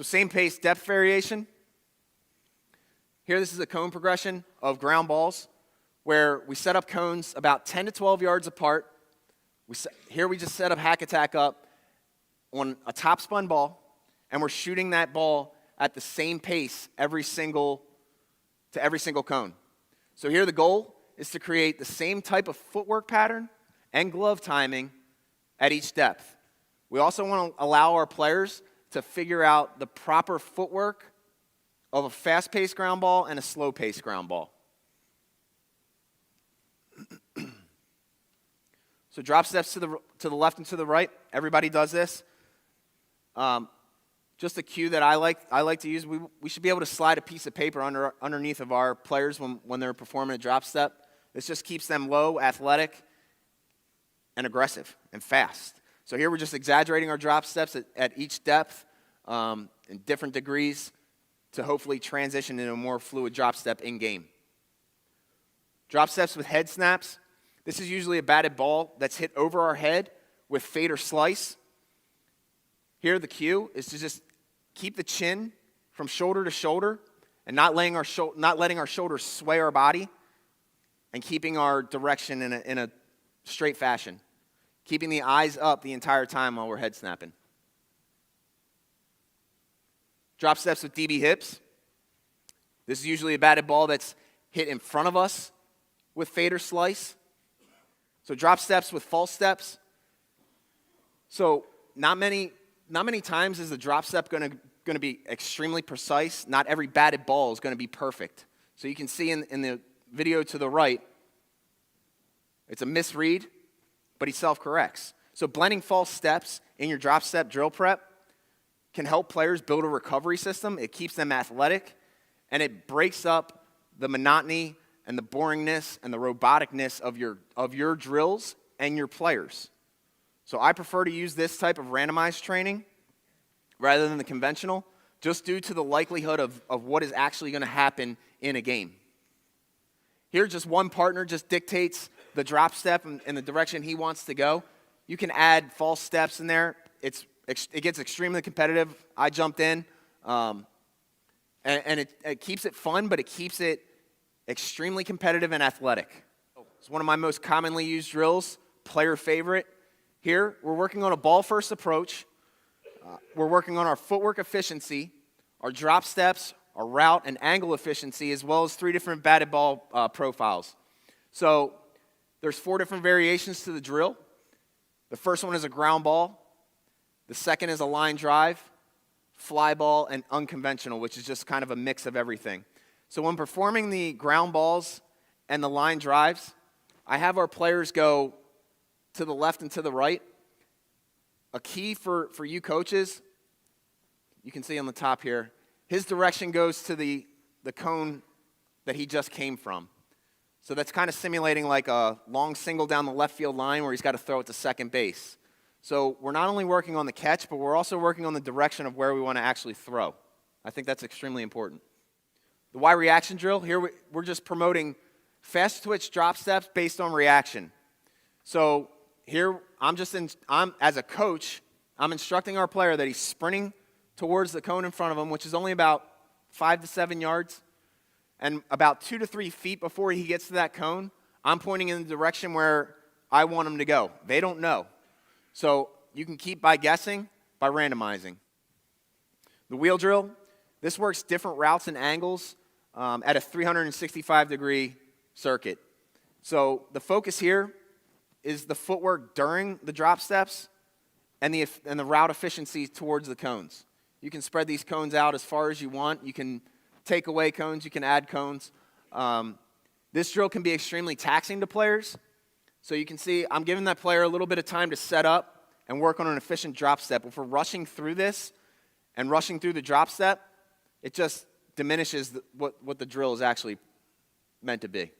So same pace, depth variation. Here, this is a cone progression of ground balls where we set up cones about 10 to 12 yards apart. Here we just set up hack attack up on a top spun ball, and we're shooting that ball at the same pace to every single cone. So here the goal is to create the same type of footwork pattern and glove timing at each depth. We also want to allow our players to figure out the proper footwork of a fast-paced ground ball and a slow-paced ground ball. So drop steps to the left and to the right. Everybody does this. Just a cue that I like to use. We should be able to slide a piece of paper underneath of our players when they're performing a drop step. This just keeps them low, athletic, and aggressive and fast. So here we're just exaggerating our drop steps at each depth in different degrees to hopefully transition into a more fluid drop step in game. Drop steps with head snaps. This is usually a batted ball that's hit over our head with fade or slice. Here the cue is to just keep the chin from shoulder to shoulder and not letting our shoulders sway our body and keeping our direction in a straight fashion. Keeping the eyes up the entire time while we're head snapping. Drop steps with DB hips. This is usually a batted ball that's hit in front of us with fade or slice. So drop steps with false steps. So not many times is the drop step going to be extremely precise. Not every batted ball is going to be perfect. So you can see in the video to the right, it's a misread, but he self-corrects. So blending false steps in your drop step drill prep can help players build a recovery system. It keeps them athletic, and it breaks up the monotony and the boringness and the roboticness of your drills and your players. So I prefer to use this type of randomized training rather than the conventional, just due to the likelihood of what is actually going to happen in a game. Here, just one partner just dictates the drop step in the direction he wants to go. You can add false steps in there. It gets extremely competitive. I jumped in, and it keeps it fun, but it keeps it extremely competitive and athletic. It's one of my most commonly used drills, player favorite. Here, we're working on a ball-first approach. We're working on our footwork efficiency, our drop steps, our route and angle efficiency, as well as 3 different batted ball profiles. So there's 4 different variations to the drill. The first one is a ground ball. The second is a line drive, fly ball, and unconventional, which is just kind of a mix of everything. So when performing the ground balls and the line drives, I have our players go to the left and to the right. A key for you coaches, you can see on the top here, his direction goes to the cone that he just came from. So that's kind of simulating like a long single down the left field line where he's got to throw it to second base. So we're not only working on the catch, but we're also working on the direction of where we want to actually throw. I think that's extremely important. The Y reaction drill, here we're just promoting fast twitch drop steps based on reaction. So here I'm as a coach, I'm instructing our player that he's sprinting towards the cone in front of him, which is only about 5 to 7 yards. And about 2 to 3 feet before he gets to that cone, I'm pointing in the direction where I want him to go. They don't know. So you can keep by guessing, by randomizing. The wheel drill, this works different routes and angles at a 365-degree circuit. So the focus here is the footwork during the drop steps and the route efficiency towards the cones. You can spread these cones out as far as you want. You can take away cones. You can add cones. This drill can be extremely taxing to players. So you can see I'm giving that player a little bit of time to set up and work on an efficient drop step. If we're rushing through this and rushing through the drop step, it just diminishes what the drill is actually meant to be.